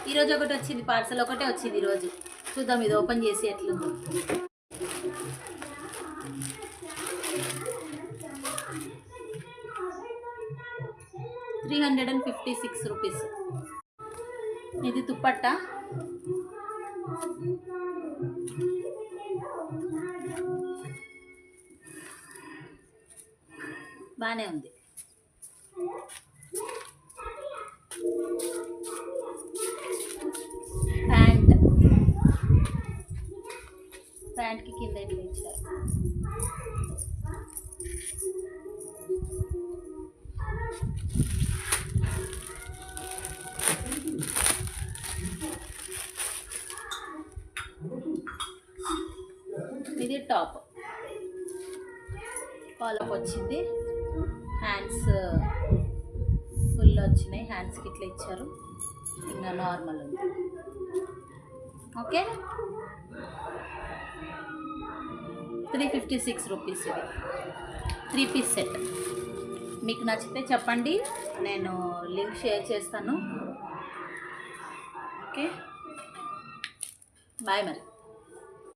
ఈరోజు ఒకటి వచ్చింది, పార్సల్ ఒకటే వచ్చింది ఈరోజు. చూద్దాం ఇది ఓపెన్ చేసి ఎట్లుందో. ₹356. ఇది దుప్పట్టా. బాగానే ఉంది. ప్యాంట్కి కింద ఇట్లా ఇచ్చారు. ఇది టాప్ కాలప్ వచ్చింది. హ్యాండ్స్ ఫుల్ వచ్చినాయి, హ్యాండ్స్కి ఇట్లా ఇచ్చారు. ఇంకా నార్మల్ ఉంది. ఓకే, ₹356 ఇది 3 పీస్ సెట్. మీకు నచ్చితే చెప్పండి, నేను లింక్ షేర్ చేస్తాను. ఓకే, బాయ్ మరి.